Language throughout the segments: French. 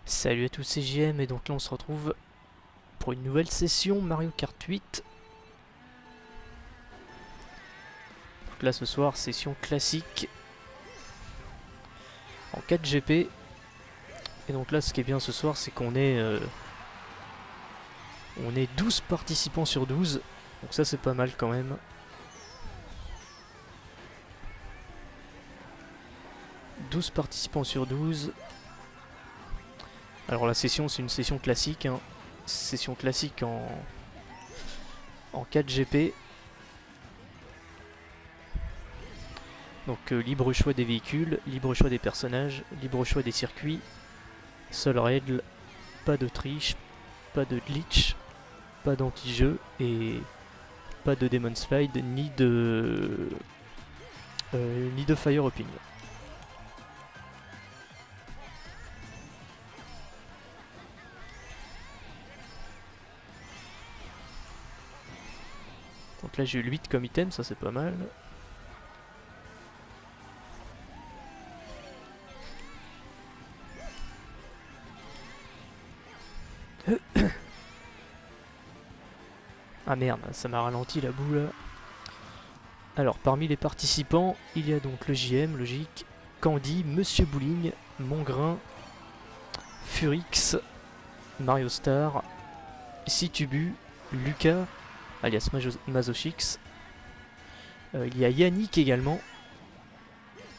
Salut à tous, c'est JM et donc là on se retrouve pour une nouvelle session Mario Kart 8. Donc là ce soir, session classique en 4GP. Et donc là ce qui est bien ce soir c'est qu'on est, on est 12 participants sur 12. Donc ça c'est pas mal quand même. « 12 participants sur 12. Alors la session c'est une session classique, hein. Session classique en 4GP. Donc libre choix des véhicules, libre choix des personnages, libre choix des circuits. Seule règle, pas de triche, pas de glitch, pas d'anti-jeu et pas de Demon Slide ni de Fire Hopping. Donc là j'ai eu le 8 comme item, ça c'est pas mal. Ah merde, ça m'a ralenti la boue là. Alors parmi les participants, il y a donc le JM, logique, Candy, Monsieur Bowling, Mongrain, Furix, Mario Star, Situbu, Lucas, alias Mazochix. Il y a Yannick également,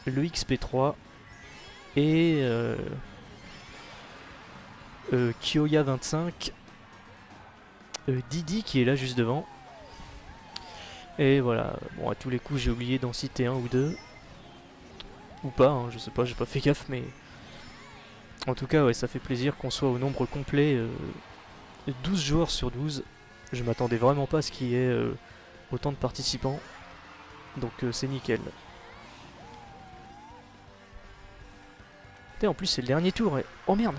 le XP3 et Kyoya25, Didi qui est là juste devant. Et voilà, bon à tous les coups j'ai oublié d'en citer un ou deux. Ou pas, hein, je sais pas, j'ai pas fait gaffe mais... En tout cas ouais, ça fait plaisir qu'on soit au nombre complet, 12 joueurs sur 12. Je m'attendais vraiment pas à ce qu'il y ait autant de participants. Donc c'est nickel. Et en plus c'est le dernier tour et... Oh merde!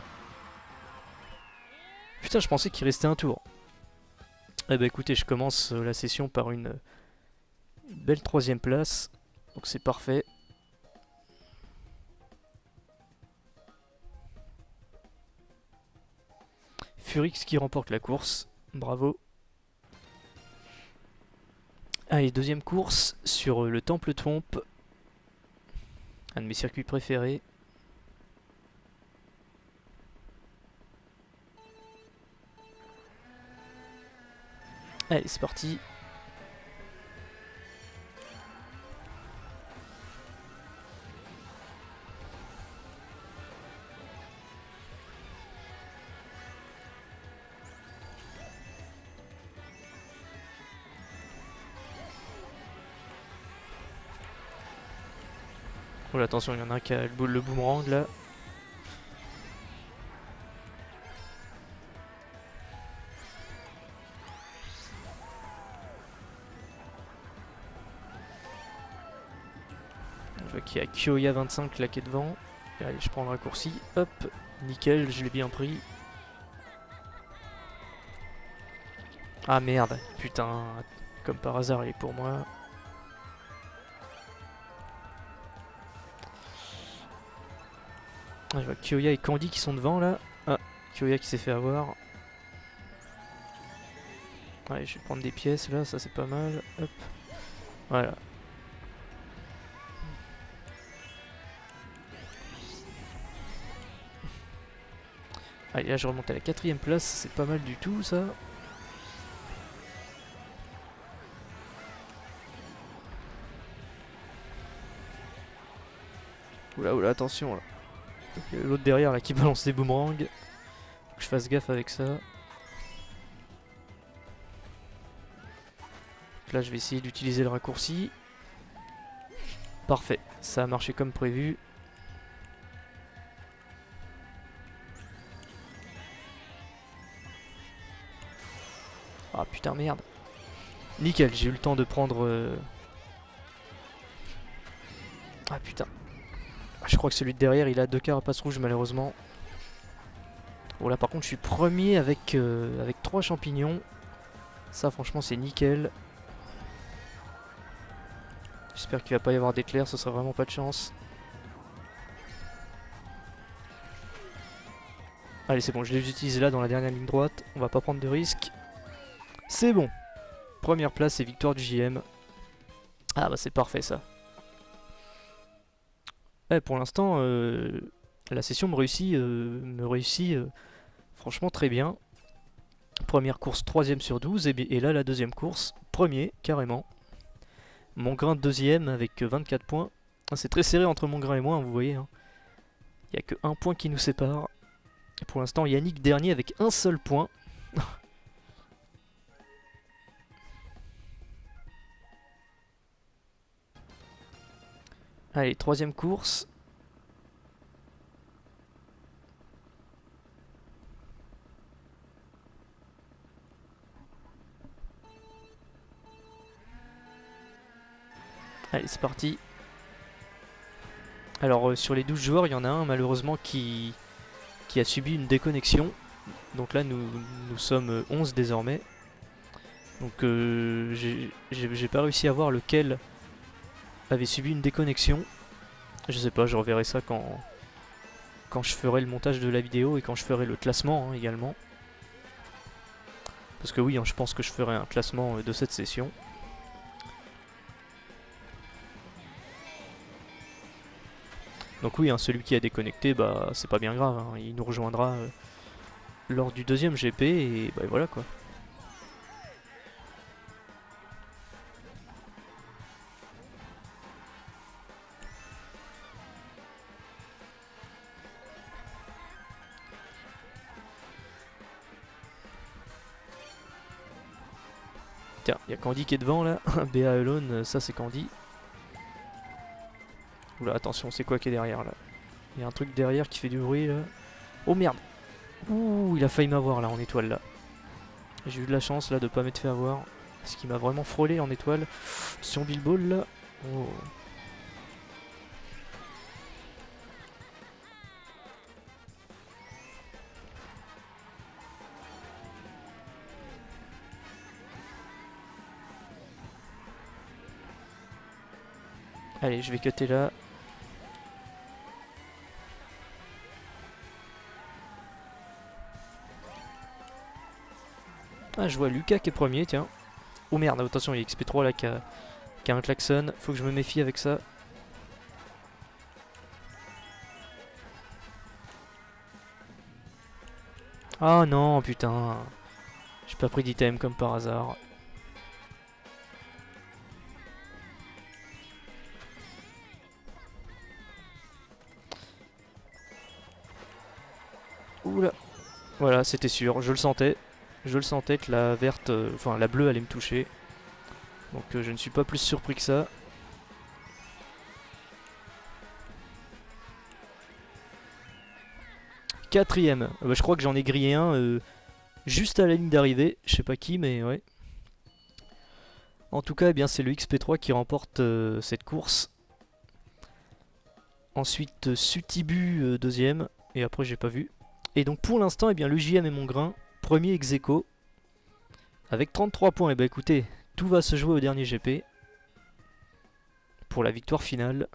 Putain, je pensais qu'il restait un tour. Eh bah écoutez, je commence la session par une belle 3ème place. Donc c'est parfait. Furix qui remporte la course. Bravo. Allez, 2ème course sur le Temple Twomp. Un de mes circuits préférés. Allez, c'est parti. Oh là, attention, il y en a un qui a le boomerang là. Je vois qu'il y a Kyoya25 là qui est devant. Et allez, je prends le raccourci. Hop, nickel, je l'ai bien pris. Ah merde, putain, comme par hasard, il est pour moi. Ah, je vois Kyoya et Candy qui sont devant là. Ah, Kyoya qui s'est fait avoir. Allez, je vais prendre des pièces là, ça c'est pas mal. Hop, voilà. Allez, là je remonte à la 4ème place, c'est pas mal du tout ça. Oula, oula, attention là. L'autre derrière là qui balance des boomerangs. Faut que je fasse gaffe avec ça. Donc là je vais essayer d'utiliser le raccourci. Parfait, ça a marché comme prévu. Ah putain merde. Nickel, j'ai eu le temps de prendre... Ah putain. Je crois que celui de derrière il a 2 carapaces rouges malheureusement. Bon là par contre je suis premier avec 3 champignons. Ça franchement c'est nickel. J'espère qu'il va pas y avoir d'éclairs, ce serait vraiment pas de chance. Allez, c'est bon, je les utilise là dans la dernière ligne droite. On va pas prendre de risques. C'est bon. Première place et victoire du JM. Ah bah c'est parfait ça. Ouais, pour l'instant, la session me réussit franchement très bien. Première course, 3ème sur 12. Et là, la deuxième course, premier, carrément. Mongrain deuxième avec 24 points. C'est très serré entre Mongrain et moi, hein, vous voyez. Hein. Il n'y a que 1 point qui nous sépare. Et pour l'instant, Yannick dernier avec un seul point. Allez, troisième course. Allez, c'est parti. Alors, sur les 12 joueurs, il y en a un malheureusement qui a subi une déconnexion. Donc là, nous sommes 11 désormais. Donc, j'ai pas réussi à voir lequel avait subi une déconnexion. Je sais pas, je reverrai ça quand je ferai le montage de la vidéo et quand je ferai le classement hein, également. Parce que oui, hein, je pense que je ferai un classement de cette session. Donc oui, hein, celui qui a déconnecté, bah c'est pas bien grave, hein, il nous rejoindra lors du deuxième GP et bah voilà quoi. Tiens, il y a Candy qui est devant là, BA Alone, ça c'est Candy. Oula, attention, c'est quoi qui est derrière là? Il y a un truc derrière qui fait du bruit là. Oh merde! Ouh, il a failli m'avoir là en étoile là. J'ai eu de la chance là de pas m'être fait avoir. Parce qu'il m'a vraiment frôlé en étoile. Attention Bilbo là. Oh. Allez, je vais cutter là. Ah, je vois Lucas qui est premier, tiens. Oh merde, attention, il y a XP3 là qui a un klaxon. Faut que je me méfie avec ça. Ah non, putain. J'ai pas pris d'item comme par hasard. Oula. Voilà, c'était sûr, je le sentais. Je le sentais que la verte, enfin la bleue allait me toucher. Donc je ne suis pas plus surpris que ça. Quatrième. Bah, je crois que j'en ai grillé un juste à la ligne d'arrivée. Je sais pas qui, mais ouais. En tout cas, eh bien, c'est le XP3 qui remporte cette course. Ensuite, Sutibu deuxième. Et après, j'ai pas vu. Et donc pour l'instant, eh bien, le JM et Mongrain, premier ex aequo, avec 33 points. Et bah écoutez, tout va se jouer au dernier GP. Pour la victoire finale.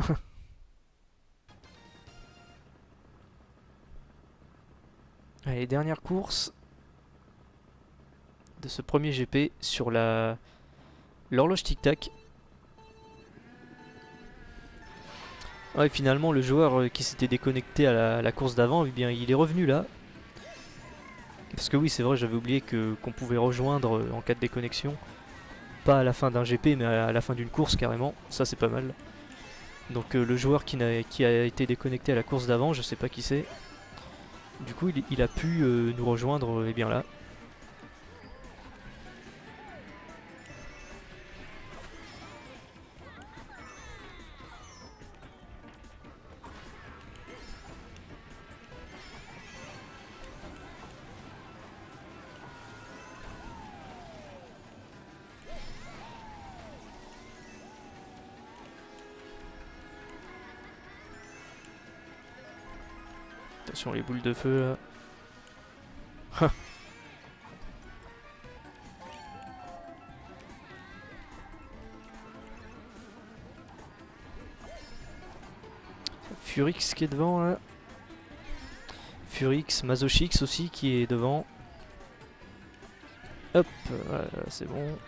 Allez, dernière course de ce premier GP sur l'horloge tic-tac. Ouais, finalement, le joueur qui s'était déconnecté à la course d'avant, eh bien, il est revenu là. Parce que oui, c'est vrai, j'avais oublié qu'on pouvait rejoindre en cas de déconnexion. Pas à la fin d'un GP, mais à la fin d'une course carrément. Ça, c'est pas mal. Donc le joueur qui a été déconnecté à la course d'avant, je sais pas qui c'est. Du coup, il a pu nous rejoindre eh bien là. Attention les boules de feu là. Furix qui est devant là. Furix, Mazochix aussi qui est devant. Hop, voilà, c'est bon.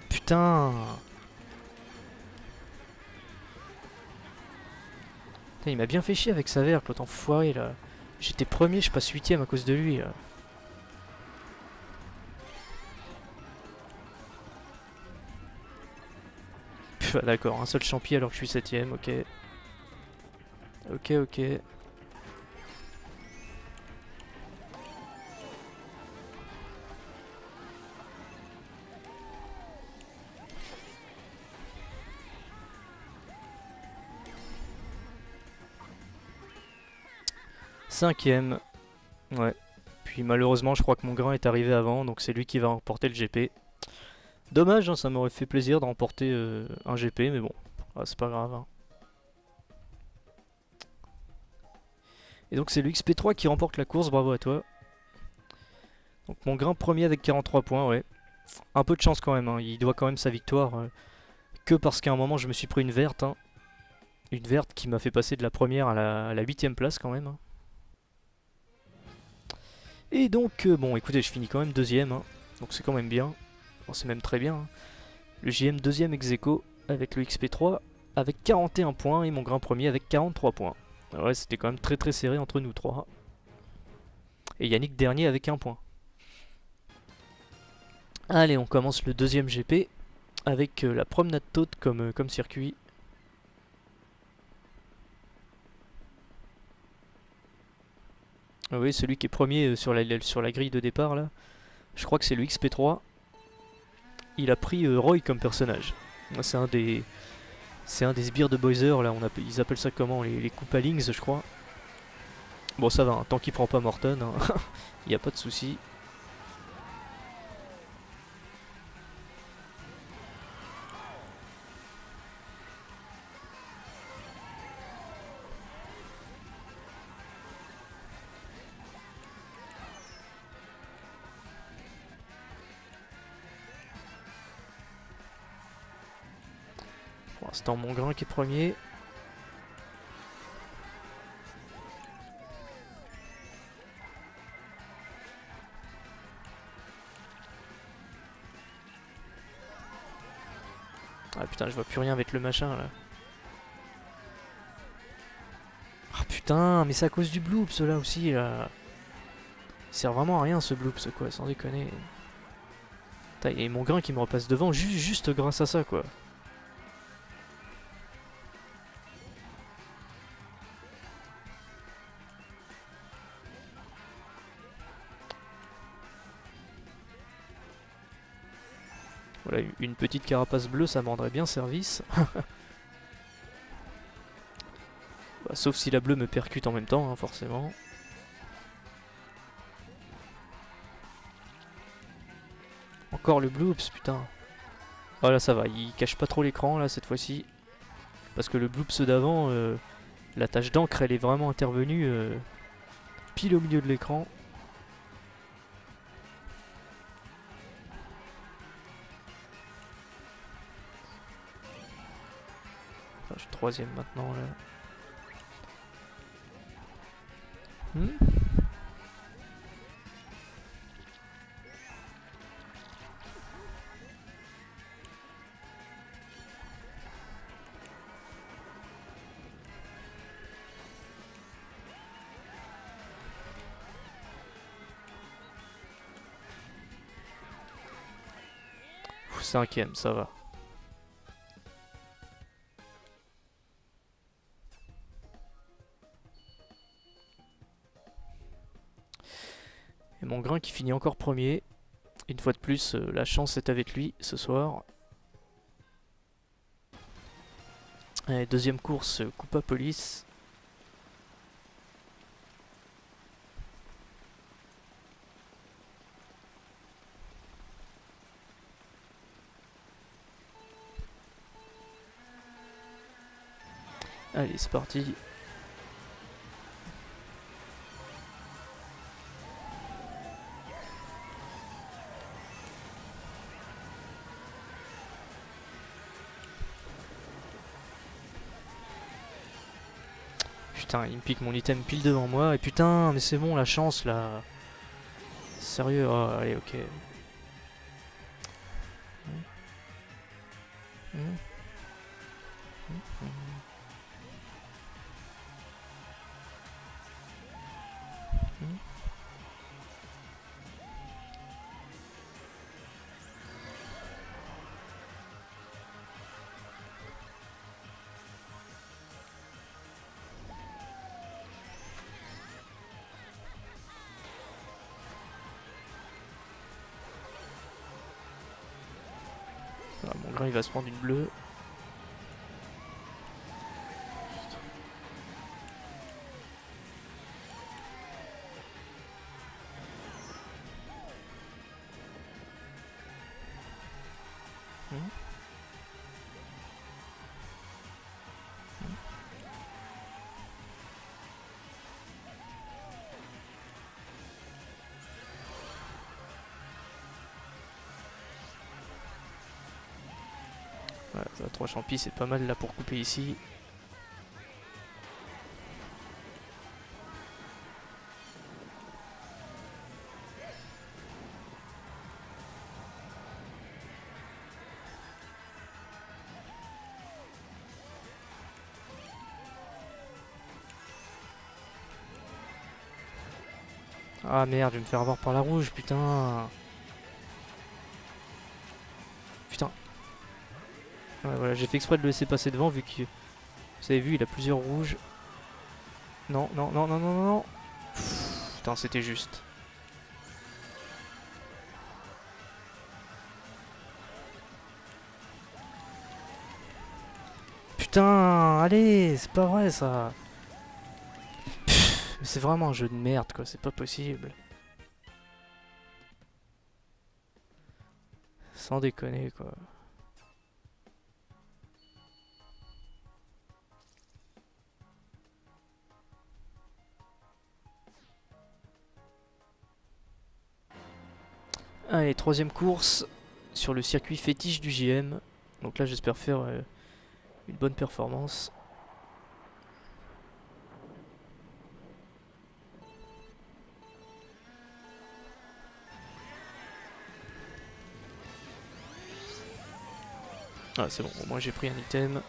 Putain. Putain, il m'a bien fait chier avec sa verre, l'autre enfoiré là. J'étais premier, je passe 8ème à cause de lui là. D'accord, un seul champi alors que je suis 7ème, ok. Ok, ok. Cinquième. Ouais. Puis malheureusement, je crois que mon grain est arrivé avant, donc c'est lui qui va remporter le GP. Dommage, hein, ça m'aurait fait plaisir de remporter un GP, mais bon, c'est pas grave. Hein. Et donc c'est le XP3 qui remporte la course, bravo à toi. Donc mon grain premier avec 43 points, ouais. Un peu de chance quand même, hein. Il doit quand même sa victoire que parce qu'à un moment je me suis pris une verte. Hein. Une verte qui m'a fait passer de la première à la 8ème place quand même. Hein. Et donc, bon écoutez, je finis quand même deuxième, hein. Donc c'est quand même bien. Bon, c'est même très bien. Hein. Le JM deuxième ex aequo avec le XP3 avec 41 points et mon grain premier avec 43 points. Alors ouais, c'était quand même très serré entre nous trois. Et Yannick dernier avec 1 point. Allez, on commence le deuxième GP avec la promenade Tôte comme circuit. Oui, celui qui est premier sur la grille de départ là. Je crois que c'est le XP3. Il a pris Roy comme personnage. C'est un des sbires de Bowser là. Ils appellent ça comment, les Koopalings, je crois. Bon, ça va. Hein, tant qu'il prend pas Morton, hein, y a pas de souci. Pour l'instant, mon grain qui est premier. Ah putain, je vois plus rien avec le machin là. Ah putain, mais c'est à cause du bloops là aussi là. Il sert vraiment à rien ce bloops quoi, sans déconner. Putain, et mon grain qui me repasse devant juste grâce à ça quoi. Voilà, une petite carapace bleue, ça me rendrait bien service. Bah, sauf si la bleue me percute en même temps, hein, forcément. Encore le bloops, putain. Oh là, ça va, il cache pas trop l'écran, là, cette fois-ci. Parce que le bloops d'avant, la tache d'encre, elle est vraiment intervenue pile au milieu de l'écran. Enfin, je suis troisième maintenant, là. Hmm. Cinquième, ça va. Et mon grain qui finit encore premier. Une fois de plus, la chance est avec lui ce soir. Allez, deuxième course, Coupa Police. Allez, c'est parti. Putain, il me pique mon item pile devant moi. Et putain, mais c'est bon, la chance là. Sérieux, oh, allez, ok. Ah, mon grain il va se prendre une bleue. Voilà, ça, 3 champis, c'est pas mal là pour couper ici. Ah merde, je vais me faire avoir par la rouge, putain. Putain. Ouais, voilà, j'ai fait exprès de le laisser passer devant vu que... Vous avez vu, il a plusieurs rouges. Non, non, non, non, non, non, non. Pff, putain, c'était juste. Putain, allez, c'est pas vrai ça. Pff, c'est vraiment un jeu de merde quoi, c'est pas possible. Sans déconner quoi. Allez, troisième course sur le circuit fétiche du JM. Donc là j'espère faire une bonne performance. Ah c'est bon, au moins j'ai pris un item.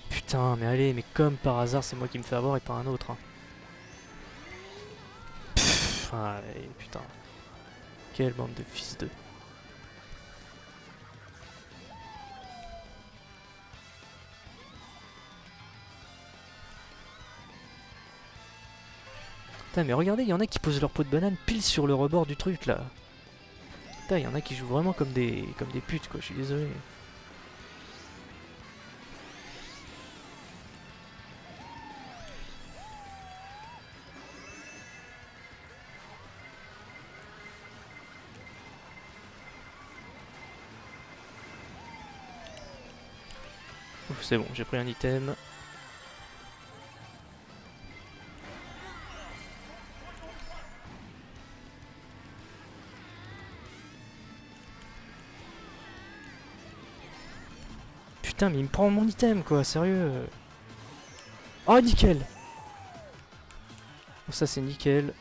Putain, mais allez, mais comme par hasard, c'est moi qui me fais avoir et pas un autre. Hein. Pff, allez, putain. Quelle bande de fils de... Putain, mais regardez, il y en a qui posent leur peau de banane pile sur le rebord du truc, là. Putain, il y en a qui jouent vraiment comme des putes, quoi, je suis désolé. Ouf, c'est bon, j'ai pris un item. Putain, mais il me prend mon item, quoi, sérieux. Oh, nickel. Bon, ça, c'est nickel.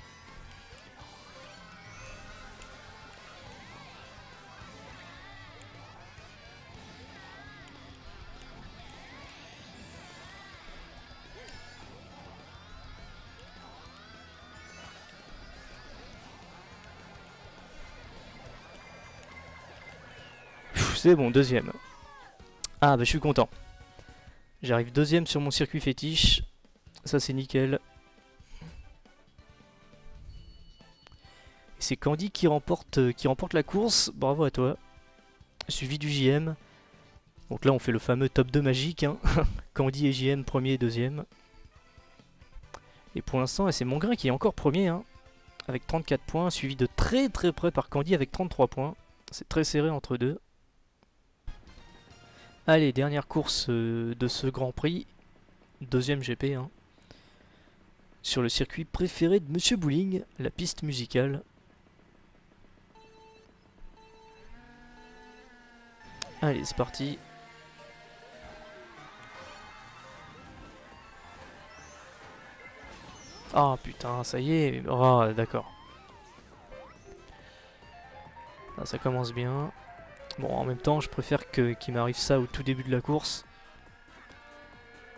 C'est bon, deuxième. Ah bah je suis content. J'arrive deuxième sur mon circuit fétiche. Ça c'est nickel. C'est Candy qui remporte la course. Bravo à toi. Suivi du JM. Donc là on fait le fameux top 2 magique. Hein. Candy et JM premier et deuxième. Et pour l'instant, c'est Mongrain qui est encore premier, hein, avec 34 points, suivi de très très près par Candy avec 33 points. C'est très serré entre deux. Allez, dernière course de ce Grand Prix. Deuxième GP, hein. Sur le circuit préféré de Monsieur Bouling, la piste musicale. Allez, c'est parti. Ah putain, ça y est. Ah, d'accord. Ah, ça commence bien. Bon, en même temps, je préfère qu'il m'arrive ça au tout début de la course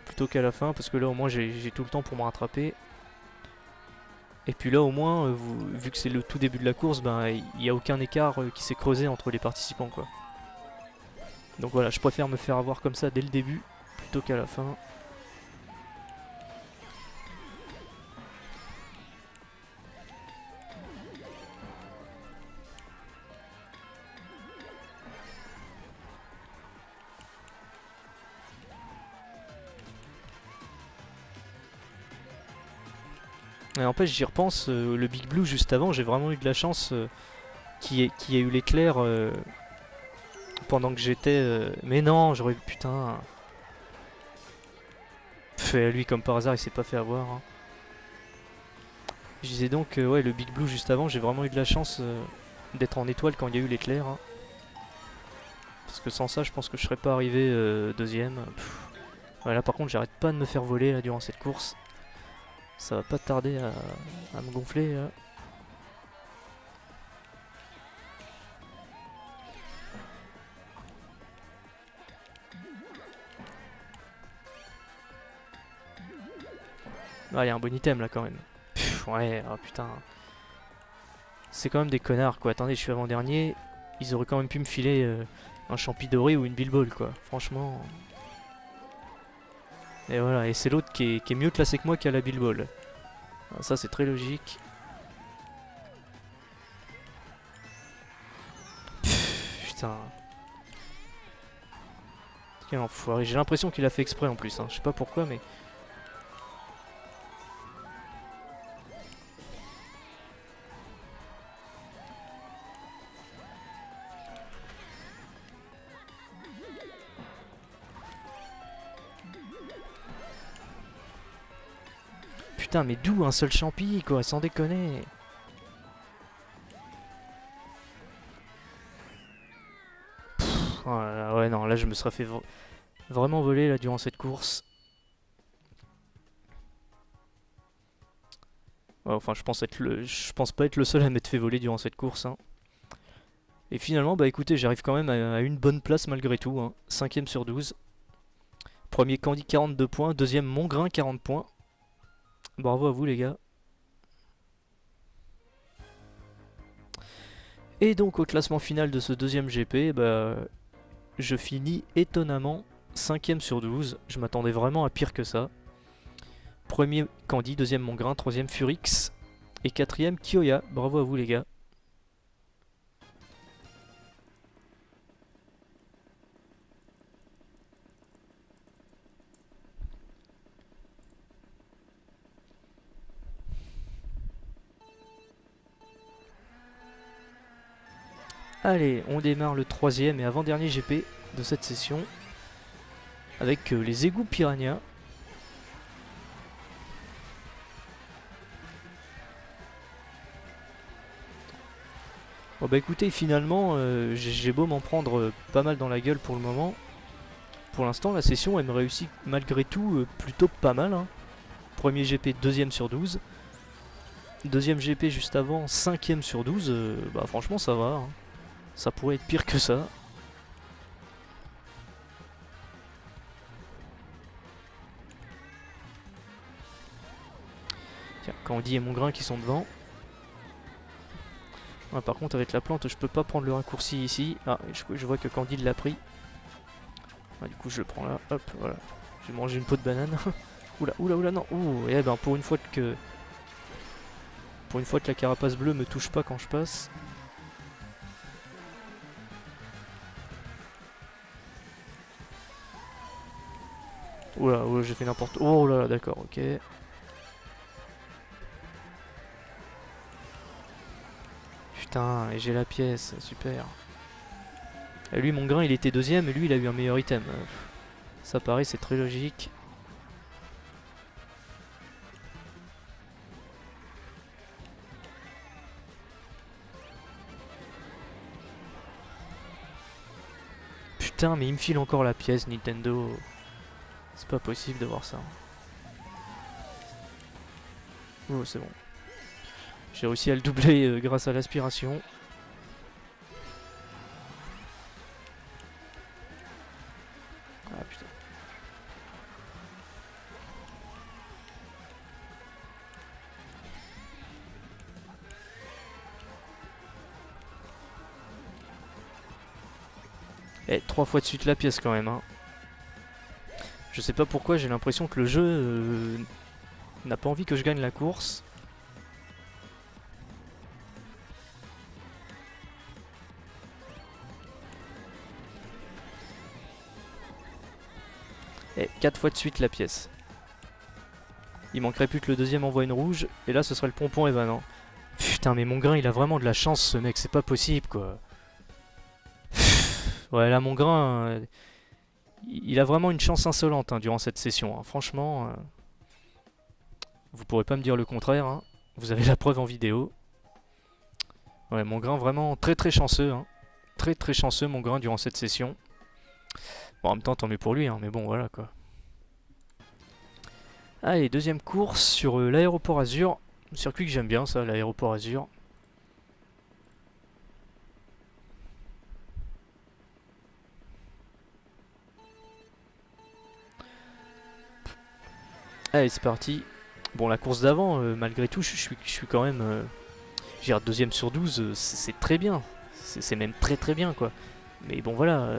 plutôt qu'à la fin, parce que là, au moins, j'ai tout le temps pour me rattraper. Et puis là, au moins, vu que c'est le tout début de la course, ben, il n'y a aucun écart qui s'est creusé entre les participants, quoi. Donc voilà, je préfère me faire avoir comme ça dès le début plutôt qu'à la fin. Et en fait, j'y repense, le Big Blue juste avant, j'ai vraiment eu de la chance qu'il y ait eu l'éclair pendant que j'étais... Mais non, j'aurais... Putain... Lui, comme par hasard, il s'est pas fait avoir. Hein. Je disais donc, ouais, le Big Blue juste avant, j'ai vraiment eu de la chance d'être en étoile quand il y a eu l'éclair. Hein. Parce que sans ça, je pense que je serais pas arrivé deuxième. Voilà, par contre, j'arrête pas de me faire voler là durant cette course. Ça va pas tarder à me gonfler là. Ah, il y a un bon item là quand même. Ouais, oh putain. C'est quand même des connards quoi. Attendez, je suis avant-dernier. Ils auraient quand même pu me filer un champi doré ou une billball quoi. Franchement. Et voilà, et c'est l'autre qui est mieux classé que moi qui a la billball. Ah, ça c'est très logique. Putain. Quel enfoiré. J'ai l'impression qu'il a fait exprès en plus. Hein. Je sais pas pourquoi mais... Putain, mais d'où un seul champi, quoi, sans déconner. Oh là là, ouais, non, là je me serais fait vraiment voler là durant cette course. Ouais, enfin, je pense pas être le seul à m'être fait voler durant cette course. Hein. Et finalement, bah écoutez, j'arrive quand même à une bonne place malgré tout. Hein. 5ème sur 12. Premier Candy 42 points, deuxième Mongrain 40 points. Bravo à vous les gars. Et donc au classement final de ce deuxième GP, bah, je finis étonnamment 5ème sur 12. Je m'attendais vraiment à pire que ça. Premier Candy, deuxième Mongrain, troisième Furix et quatrième Kioya. Bravo à vous les gars. Allez, on démarre le troisième et avant-dernier GP de cette session avec les égouts Piranha. Bon bah écoutez, finalement, j'ai beau m'en prendre pas mal dans la gueule pour le moment. Pour l'instant, la session, elle me réussit malgré tout plutôt pas mal. Hein. Premier GP, deuxième sur 12. Deuxième GP juste avant, 5ème sur 12. Bah franchement, ça va. Hein. Ça pourrait être pire que ça. Tiens, Candy et Mongrain qui sont devant. Ouais, par contre, avec la plante, je peux pas prendre le raccourci ici. Ah, je vois que Candy l'a pris. Ah, du coup, je le prends là. Hop, voilà. J'ai mangé une peau de banane. Oula, oula, oula, non. Ouh, et ben pour une fois que... Pour une fois que la carapace bleue me touche pas quand je passe. Oula, oula, j'ai fait n'importe... Oh là là, d'accord, ok. Putain, et j'ai la pièce, super. Et lui, mon grain, il était deuxième, et lui, il a eu un meilleur item. Ça paraît, c'est très logique. Putain, mais il me file encore la pièce, Nintendo. C'est pas possible de voir ça. Oh, c'est bon. J'ai réussi à le doubler grâce à l'aspiration. Ah putain. Eh, 3 fois de suite la pièce quand même, hein. Je sais pas pourquoi, j'ai l'impression que le jeu n'a pas envie que je gagne la course. Et 4 fois de suite la pièce. Il manquerait plus que le deuxième envoie une rouge, et là ce serait le pompon évanant. Putain, mais mon grain il a vraiment de la chance ce mec, c'est pas possible quoi. Ouais, là mon grain, il a vraiment une chance insolente hein, durant cette session. Hein. Franchement, vous pourrez pas me dire le contraire, hein. Vous avez la preuve en vidéo. Ouais, mon grain vraiment très très chanceux. Hein. Très très chanceux mon grain durant cette session. Bon, en même temps, tant mieux pour lui, hein, mais bon, voilà quoi. Allez, deuxième course sur l'aéroport Azur. Un circuit que j'aime bien, ça, l'aéroport Azur. Allez, c'est parti. Bon, la course d'avant, malgré tout, je suis quand même... je veux dire, deuxième sur 12, c'est très bien. C'est même très très bien, quoi. Mais bon, voilà,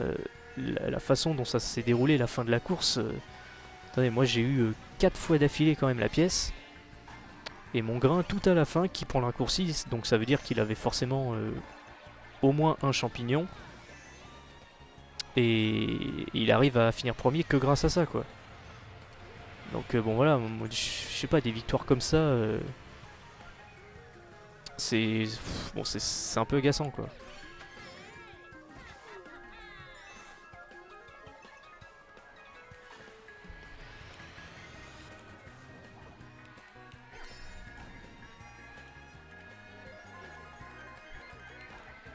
la façon dont ça s'est déroulé, la fin de la course... attendez, moi j'ai eu 4 fois d'affilée quand même la pièce. Et mon grain tout à la fin qui prend le raccourci, donc ça veut dire qu'il avait forcément au moins un champignon. Et il arrive à finir premier que grâce à ça, quoi. Donc bon voilà, moi, je sais pas, des victoires comme ça, c'est bon, c'est un peu agaçant, quoi.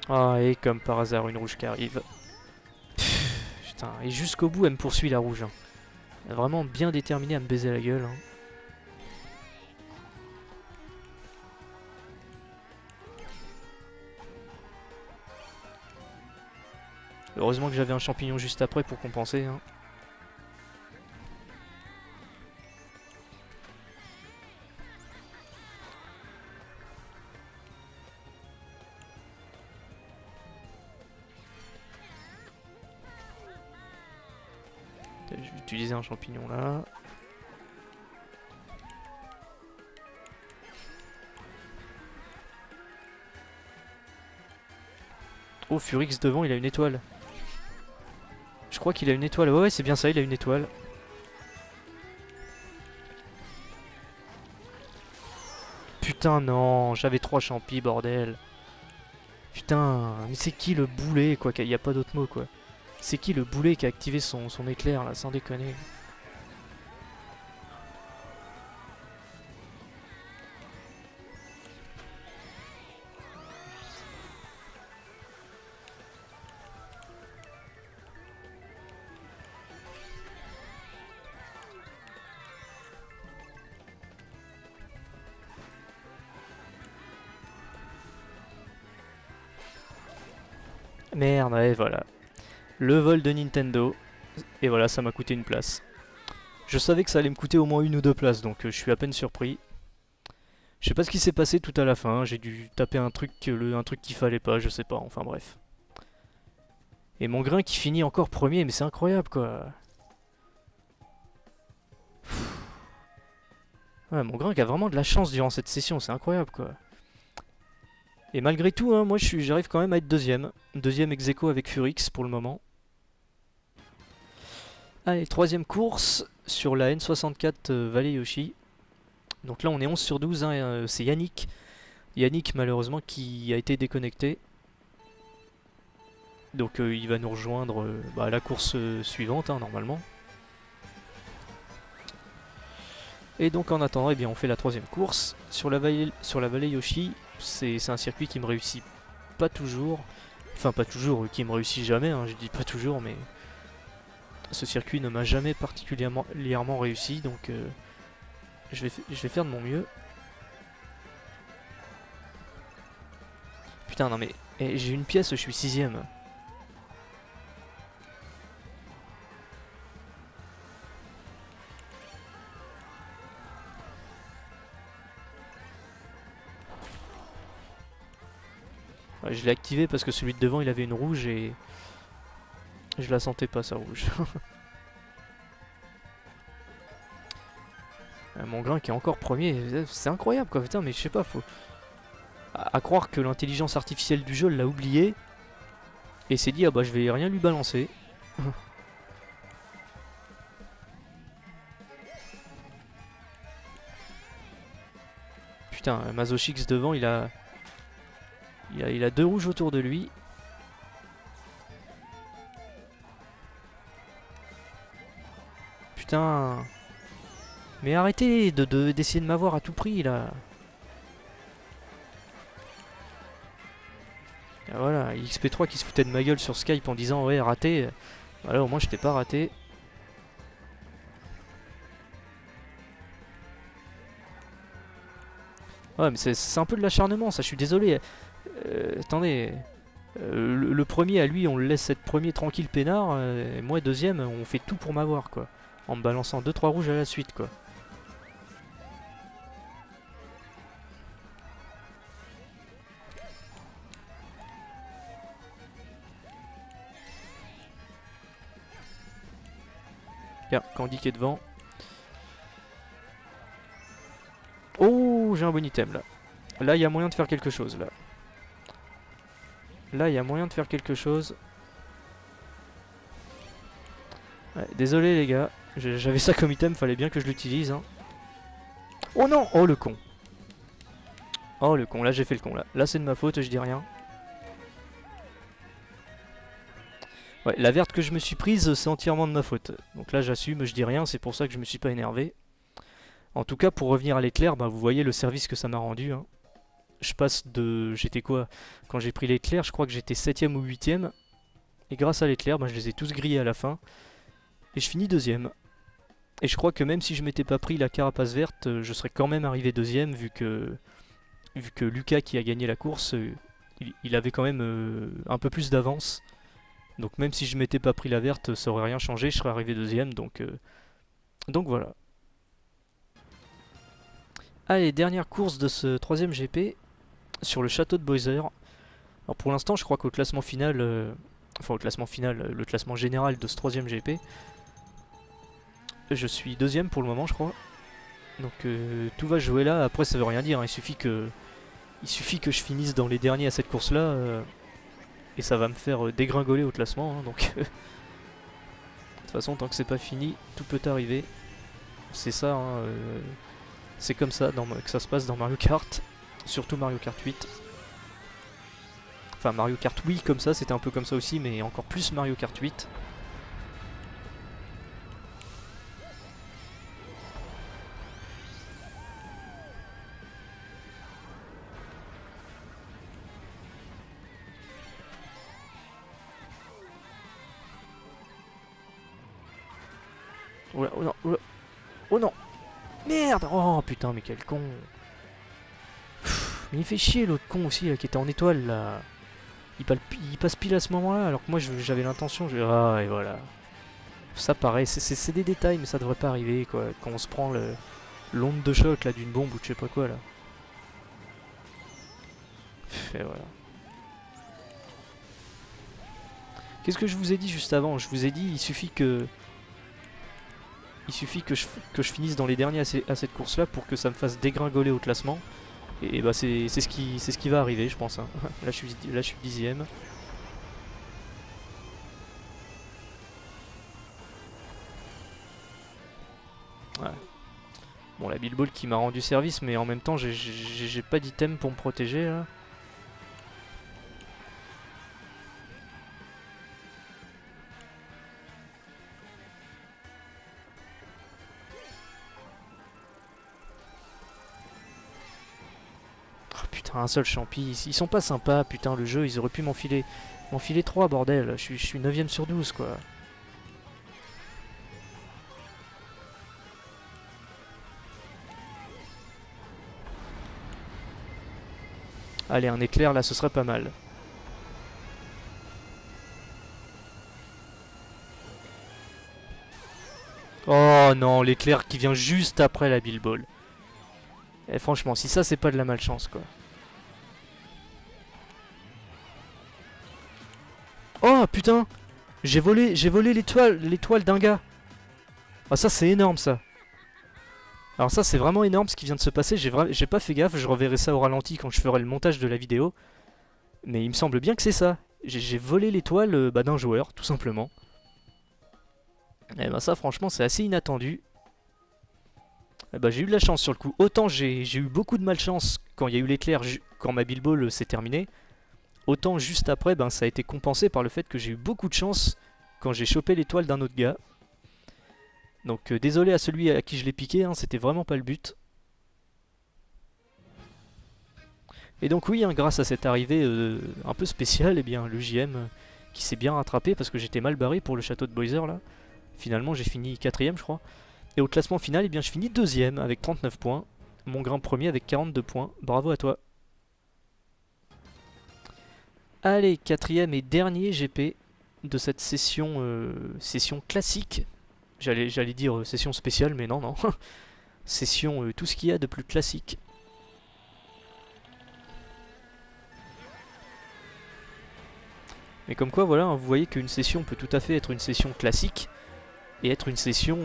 Ah, et comme par hasard, une rouge qui arrive. Putain, et jusqu'au bout, elle me poursuit la rouge. Hein. Elle est vraiment bien déterminée à me baiser la gueule. Hein. Heureusement que j'avais un champignon juste après pour compenser. Hein. Je vais utiliser un champignon là. Oh, Furix devant, il a une étoile. Je crois qu'il a une étoile. Ouais, c'est bien ça, il a une étoile. Putain, non, j'avais 3 champis, bordel. Putain, mais c'est qui le boulet, quoi? Il n'y a pas d'autre mot, quoi. C'est qui le boulet qui a activé son éclair, là, sans déconner? Merde, ouais, voilà. Le vol de Nintendo. Et voilà, ça m'a coûté une place. Je savais que ça allait me coûter au moins 1 ou 2 places, donc je suis à peine surpris. Je sais pas ce qui s'est passé tout à la fin, j'ai dû taper un truc qu'il fallait pas, je sais pas, enfin bref. Et mon grain qui finit encore premier, mais c'est incroyable quoi. Ouais, mon grain qui a vraiment de la chance durant cette session, c'est incroyable quoi. Et malgré tout, hein, moi j'arrive quand même à être deuxième. Deuxième ex aequo avec Furix pour le moment. Allez, troisième course sur la N64 Valley Yoshi. Donc là on est 11 sur 12, hein, c'est Yannick Yannick malheureusement qui a été déconnecté. Donc il va nous rejoindre à la course suivante hein, normalement. Et donc en attendant, eh bien, on fait la troisième course. Sur la vallée Yoshi, c'est un circuit qui me réussit pas toujours. Enfin pas toujours, qui me réussit jamais, hein, je dis pas toujours, mais ce circuit ne m'a jamais particulièrement réussi, donc je vais faire de mon mieux. Putain non mais j'ai une pièce, je suis 6ème. Ouais, je l'ai activé parce que celui de devant il avait une rouge et je la sentais pas sa rouge. Mon grain qui est encore premier, c'est incroyable quoi, putain mais je sais pas, faut... À croire que l'intelligence artificielle du jeu l'a oublié et s'est dit ah bah je vais rien lui balancer. Putain, Mazochix devant il a 2 rouges autour de lui. Putain. Mais arrêtez d'essayer de m'avoir à tout prix là. Et voilà, XP3 qui se foutait de ma gueule sur Skype en disant ouais raté. Voilà, au moins je t'ai pas raté. Ouais mais c'est un peu de l'acharnement ça, je suis désolé. Attendez. Le premier à lui on le laisse être premier tranquille peinard. Et moi deuxième on fait tout pour m'avoir quoi. En me balançant 2-3 rouges à la suite quoi. Tiens, Candy qui est devant. Oh, j'ai un bon item là. Là, il y a moyen de faire quelque chose là. Là, il y a moyen de faire quelque chose. Ouais, désolé les gars. J'avais ça comme item, fallait bien que je l'utilise. Hein. Oh non! Oh le con. Oh le con, là j'ai fait le con là. Là c'est de ma faute, je dis rien. Ouais, la verte que je me suis prise, c'est entièrement de ma faute. Donc là j'assume, je dis rien, c'est pour ça que je me suis pas énervé. En tout cas, pour revenir à l'éclair, bah, vous voyez le service que ça m'a rendu. Hein. Je passe de... J'étais quoi? Quand j'ai pris l'éclair, je crois que j'étais 7ème ou 8ème. Et grâce à l'éclair, bah, je les ai tous grillés à la fin. Et je finis 2ème. Et je crois que même si je m'étais pas pris la carapace verte, je serais quand même arrivé 2ème vu que Lucas qui a gagné la course, il avait quand même un peu plus d'avance. Donc même si je m'étais pas pris la verte, ça aurait rien changé, je serais arrivé 2ème. Donc voilà. Allez, dernière course de ce 3ème GP sur le château de Bowser. Alors pour l'instant, je crois qu'au classement final, le classement général de ce 3ème GP, je suis 2ème pour le moment, je crois. Donc tout va jouer là. Après, ça veut rien dire. Hein. Il suffit que je finisse dans les derniers à cette course-là, et ça va me faire dégringoler au classement. Hein, donc de toute façon, tant que c'est pas fini, tout peut arriver. C'est ça. Hein, c'est comme ça que ça se passe dans Mario Kart, surtout Mario Kart 8. Enfin Mario Kart Wii comme ça, c'était un peu comme ça aussi, mais encore plus Mario Kart 8. Oula, oh non, oula. Oh non. Merde. Oh putain, mais quel con. Pff, mais il fait chier l'autre con aussi là, qui était en étoile là. Il passe pile à ce moment-là, alors que moi j'avais l'intention. Ah, et voilà. Ça pareil, c'est des détails, mais ça devrait pas arriver quoi. Quand on se prend l'onde de choc là d'une bombe ou de je sais pas quoi là. Et voilà. Qu'est-ce que je vous ai dit juste avant? Je vous ai dit, il suffit que je finisse dans les derniers à cette course là pour que ça me fasse dégringoler au classement. Et bah c'est ce qui va arriver je pense. Hein. Là je suis 10ème. Ouais. Bon, la Bilball qui m'a rendu service, mais en même temps, j'ai pas d'item pour me protéger là. Oh, putain, un seul champi. Ils sont pas sympas, putain, le jeu. Ils auraient pu m'enfiler 3, bordel. Je suis 9ème sur 12, quoi. Allez, un éclair là, ce serait pas mal. Oh non, l'éclair qui vient juste après la Bilball. Et franchement, si ça c'est pas de la malchance quoi. Oh putain, j'ai volé l'étoile d'un gars. Ah ça c'est énorme ça. Alors ça c'est vraiment énorme ce qui vient de se passer, j'ai pas fait gaffe, je reverrai ça au ralenti quand je ferai le montage de la vidéo. Mais il me semble bien que c'est ça. J'ai volé l'étoile d'un joueur, tout simplement. Et ben ça franchement c'est assez inattendu. Et ben, j'ai eu de la chance sur le coup. Autant j'ai eu beaucoup de malchance quand il y a eu l'éclair, quand ma Bilball s'est terminée. Autant juste après, ben, ça a été compensé par le fait que j'ai eu beaucoup de chance quand j'ai chopé l'étoile d'un autre gars. Donc désolé à celui à qui je l'ai piqué, hein, c'était vraiment pas le but. Et donc oui, hein, grâce à cette arrivée un peu spéciale, eh bien, le JM qui s'est bien rattrapé parce que j'étais mal barré pour le château de Boiser là. Finalement j'ai fini 4ème je crois. Et au classement final, eh bien, je finis 2ème avec 39 points. Mon grain premier avec 42 points. Bravo à toi. Allez, 4ème et dernier GP de cette session classique. J'allais dire session spéciale, mais non, non. Session tout ce qu'il y a de plus classique. Mais comme quoi, voilà, hein, vous voyez qu'une session peut tout à fait être une session classique et être une session,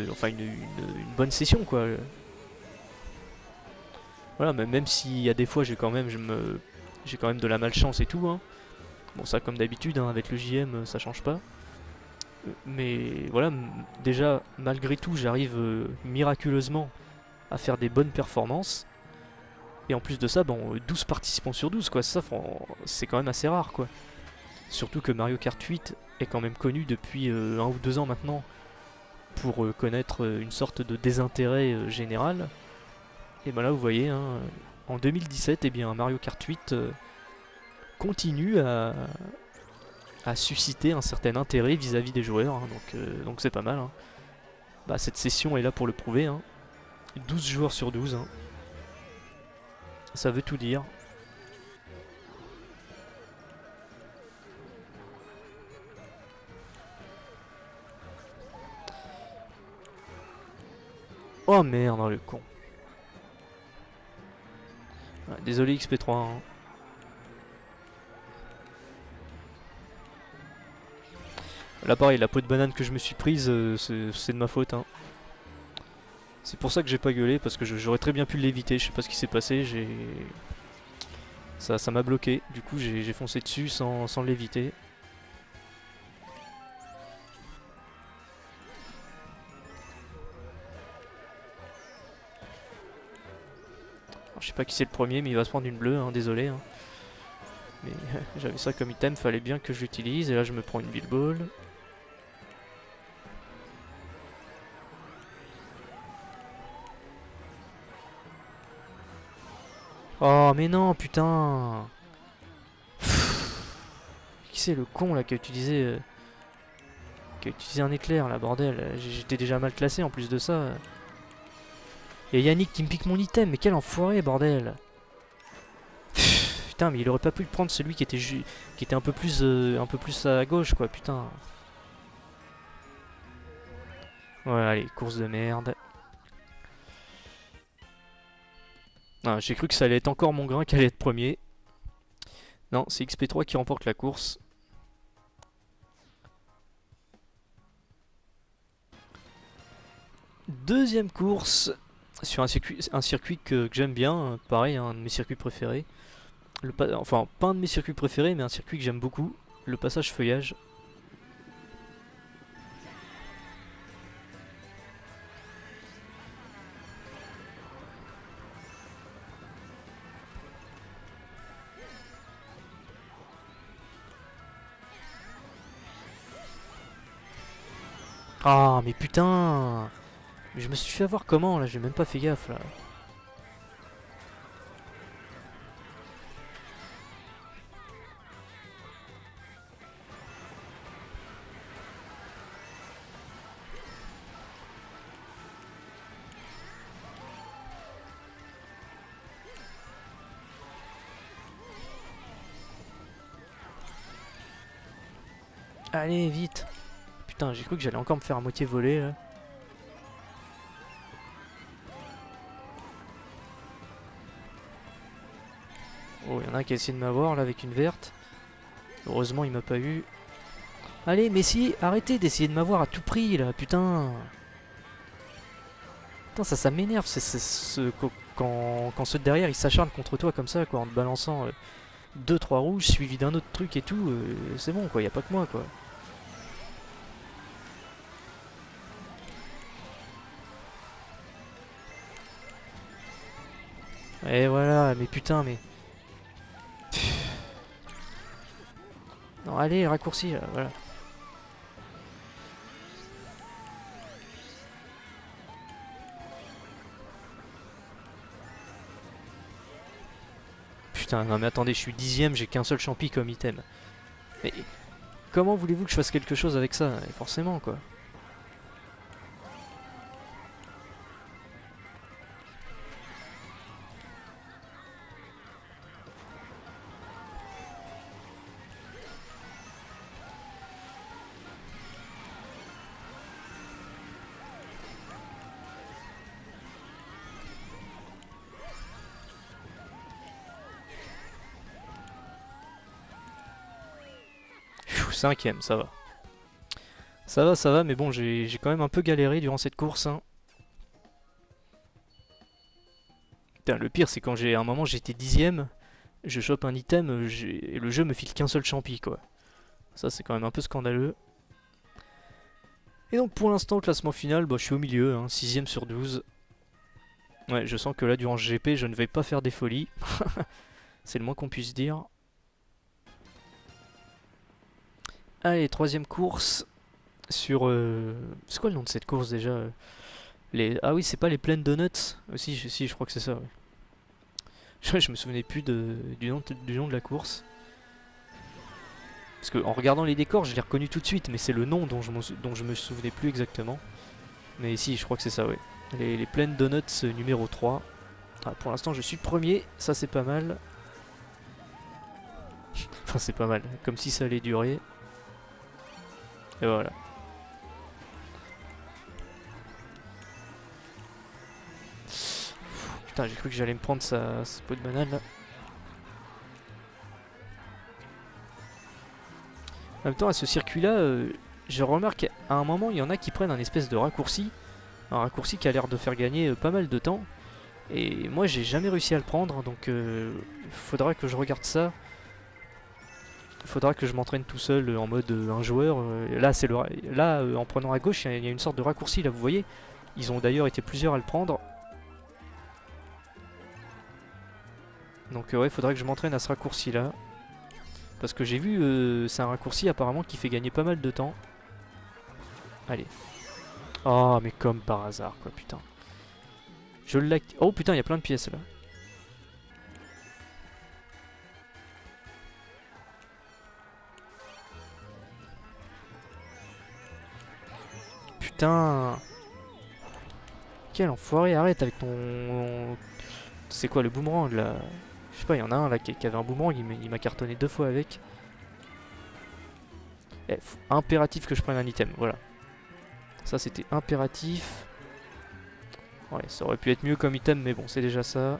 enfin une bonne session, quoi. Voilà, même s'il y a des fois j'ai quand même de la malchance et tout, hein. Bon ça comme d'habitude, hein, avec le JM ça change pas. Mais voilà, déjà malgré tout j'arrive miraculeusement à faire des bonnes performances. Et en plus de ça, bon, 12 participants sur 12 quoi, ça c'est quand même assez rare quoi. Surtout que Mario Kart 8 est quand même connu depuis 1 ou 2 ans maintenant pour connaître une sorte de désintérêt général. Et ben là vous voyez, hein, en 2017, eh bien, Mario Kart 8 continue à susciter un certain intérêt vis-à-vis des joueurs, hein, donc c'est pas mal. Hein. Bah, cette session est là pour le prouver, hein. 12 joueurs sur 12, hein. Ça veut tout dire. Oh merde, le con. Ouais, désolé XP3. Hein. Là pareil, la peau de banane que je me suis prise, c'est de ma faute. Hein. C'est pour ça que j'ai pas gueulé, parce que j'aurais très bien pu l'éviter, je sais pas ce qui s'est passé, ça m'a bloqué, du coup j'ai foncé dessus sans l'éviter. Je sais pas qui c'est le premier, mais il va se prendre une bleue, hein, désolé. Hein. Mais j'avais ça comme item, fallait bien que je l'utilise, et là je me prends une Bilball. Oh mais non, putain. Qui c'est le con là qui a utilisé un éclair là, bordel. J'étais déjà mal classé en plus de ça. Et Yannick qui me pique mon item, mais quel enfoiré, bordel. Putain, mais il aurait pas pu prendre celui qui était un peu plus à gauche, quoi, putain. Ouais, allez, course de merde. Ah, j'ai cru que ça allait être encore mon grain qui allait être premier. Non, c'est XP3 qui remporte la course. Deuxième course sur un circuit que j'aime bien, pareil, un de mes circuits préférés. Enfin, pas un de mes circuits préférés, mais un circuit que j'aime beaucoup, le passage feuillage. Ah, mais putain! Je me suis fait avoir comment là? J'ai même pas fait gaffe là. Allez, vite! Putain, j'ai cru que j'allais encore me faire à moitié voler là. Oh, il y en a un qui a essayé de m'avoir là avec une verte. Heureusement, il m'a pas eu. Allez, Messi, arrêtez d'essayer de m'avoir à tout prix là, putain! Putain, ça m'énerve, quand ceux de derrière ils s'acharnent contre toi comme ça, quoi, en te balançant 2-3 rouges suivi d'un autre truc et tout. C'est bon, quoi, y a pas que moi, quoi. Et voilà, mais putain, mais. Non, allez, raccourci là, voilà. Putain, non mais attendez, je suis 10ème, j'ai qu'un seul champi comme item. Mais comment voulez-vous que je fasse quelque chose avec ça? Et forcément, quoi. Pfiou, 5ème, ça va. Ça va, mais bon, j'ai quand même un peu galéré durant cette course, hein. Putain, le pire, c'est quand j'ai à un moment j'étais 10ème, je chope un item et le jeu me file qu'un seul champi, quoi. Ça, c'est quand même un peu scandaleux. Et donc, pour l'instant, au classement final, bah, je suis au milieu, hein, 6ème sur 12. Ouais, je sens que là, durant ce GP, je ne vais pas faire des folies. C'est le moins qu'on puisse dire. Allez, troisième course sur... C'est quoi le nom de cette course déjà Ah oui, c'est pas les Plaines Donuts. Si, je crois que c'est ça, ouais. Je me souvenais plus du nom de la course. Parce qu'en regardant les décors, je l'ai reconnu tout de suite, mais c'est le nom dont je me souvenais plus exactement. Mais si, je crois que c'est ça, ouais. Les Plaines Donuts numéro 3. Ah, pour l'instant, je suis premier, ça c'est pas mal. Enfin, c'est pas mal, comme si ça allait durer. Et voilà. Putain, j'ai cru que j'allais me prendre sa peau de banane là. En même temps, à ce circuit-là, je remarque à un moment, il y en a qui prennent un espèce de raccourci. Un raccourci qui a l'air de faire gagner pas mal de temps. Et moi, j'ai jamais réussi à le prendre, donc faudra que je regarde ça. Faudra que je m'entraîne tout seul en mode un joueur. Là, en prenant à gauche, il y a une sorte de raccourci, là, vous voyez. Ils ont d'ailleurs été plusieurs à le prendre. Donc ouais, faudrait que je m'entraîne à ce raccourci-là. Parce que j'ai vu, c'est un raccourci apparemment qui fait gagner pas mal de temps. Allez. Oh, mais comme par hasard, quoi, putain. Je l'active. Oh putain, il y a plein de pièces là. Putain. Quel enfoiré, arrête avec ton... C'est quoi le boomerang là? Je sais pas, il y en a un là qui avait un boomerang, il m'a cartonné 2 fois avec. Impératif que je prenne un item, voilà. Ça c'était impératif. Ouais, ça aurait pu être mieux comme item, mais bon, c'est déjà ça.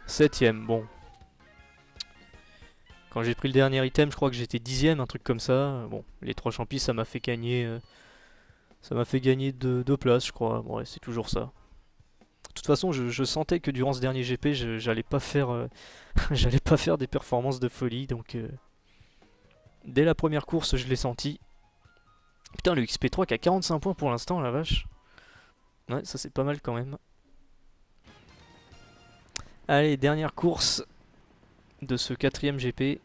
Septième, bon. Quand j'ai pris le dernier item, je crois que j'étais 10ème, un truc comme ça. Bon, les 3 champis, ça m'a fait gagner... ça m'a fait gagner 2 places, je crois. Bon, ouais, c'est toujours ça. De toute façon, je sentais que durant ce dernier GP, j'allais pas faire, j'allais pas faire des performances de folie, donc dès la première course, je l'ai senti. Putain, le XP3 qui a 45 points pour l'instant, la vache. Ouais, ça c'est pas mal quand même. Allez, dernière course de ce 4ème GP.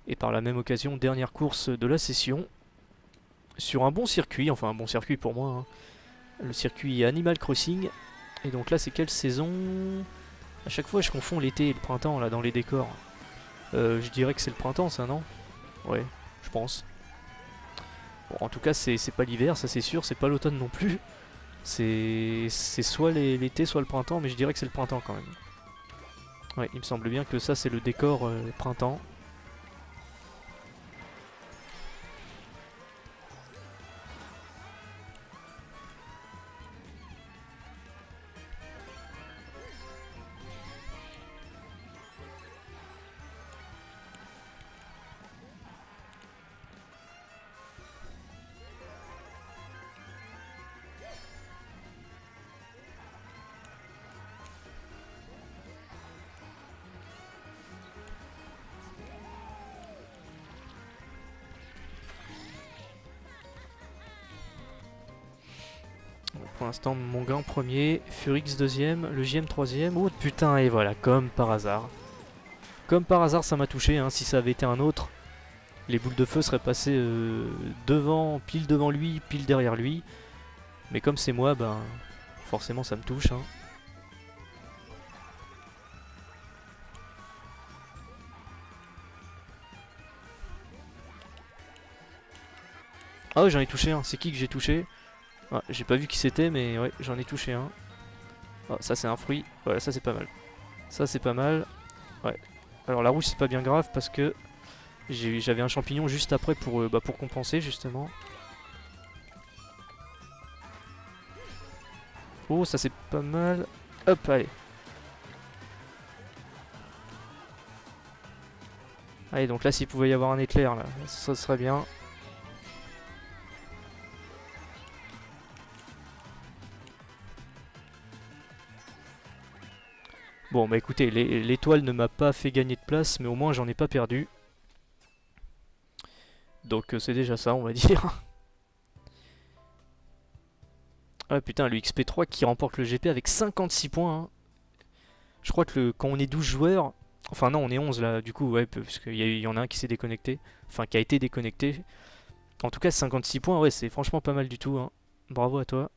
Et par la même occasion, dernière course de la session. Sur un bon circuit, enfin un bon circuit pour moi, hein. Le circuit Animal Crossing. Et donc là, c'est quelle saison? À chaque fois, je confonds l'été et le printemps là dans les décors. Je dirais que c'est le printemps, ça, non? Ouais, je pense. Bon, en tout cas, c'est pas l'hiver, ça c'est sûr, c'est pas l'automne non plus. C'est soit l'été, soit le printemps, mais je dirais que c'est le printemps quand même. Ouais, il me semble bien que ça c'est le décor printemps. Pour l'instant, Mongrain premier, Furix deuxième, le JM troisième. Oh putain, et voilà, comme par hasard. Comme par hasard, ça m'a touché, hein. Si ça avait été un autre, les boules de feu seraient passées pile devant lui, pile derrière lui. Mais comme c'est moi, ben forcément ça me touche, hein. Ah ouais, j'en ai touché un. C'est qui que j'ai touché? Ah, j'ai pas vu qui c'était, mais ouais, j'en ai touché un. Ah, ça c'est un fruit. Voilà, ça c'est pas mal. Ça c'est pas mal. Ouais. Alors la rouge c'est pas bien grave parce que j'avais un champignon juste après pour compenser justement. Oh, ça c'est pas mal. Hop, allez. Allez, donc là s'il pouvait y avoir un éclair là, ça serait bien. Bon bah écoutez, l'étoile ne m'a pas fait gagner de place, mais au moins j'en ai pas perdu. Donc c'est déjà ça, on va dire. Ah putain, le XP3 qui remporte le GP avec 56 points, hein. Je crois que quand on est 12 joueurs... Enfin non, on est 11 là, du coup, ouais, parce qu'il y en a un qui s'est déconnecté. Enfin, qui a été déconnecté. En tout cas, 56 points, ouais, c'est franchement pas mal du tout, hein. Bravo à toi.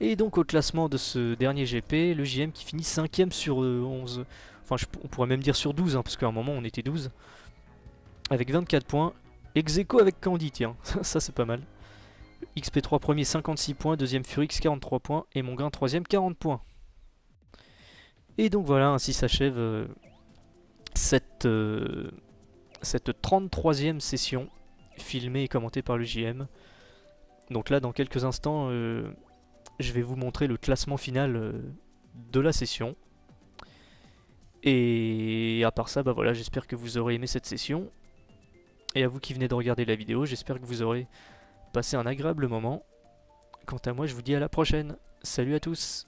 Et donc au classement de ce dernier GP, le JM qui finit 5ème sur 11. Enfin, on pourrait même dire sur 12, hein, parce qu'à un moment on était 12. Avec 24 points. Ex aequo avec Candy, tiens, ça c'est pas mal. XP3 premier 56 points, deuxième Furix 43 points et Mongrain troisième 40 points. Et donc voilà, ainsi s'achève cette 33e session filmée et commentée par le JM. Donc là, dans quelques instants, je vais vous montrer le classement final de la session. Et à part ça, bah voilà, j'espère que vous aurez aimé cette session. Et à vous qui venez de regarder la vidéo, j'espère que vous aurez passé un agréable moment. Quant à moi, je vous dis à la prochaine. Salut à tous!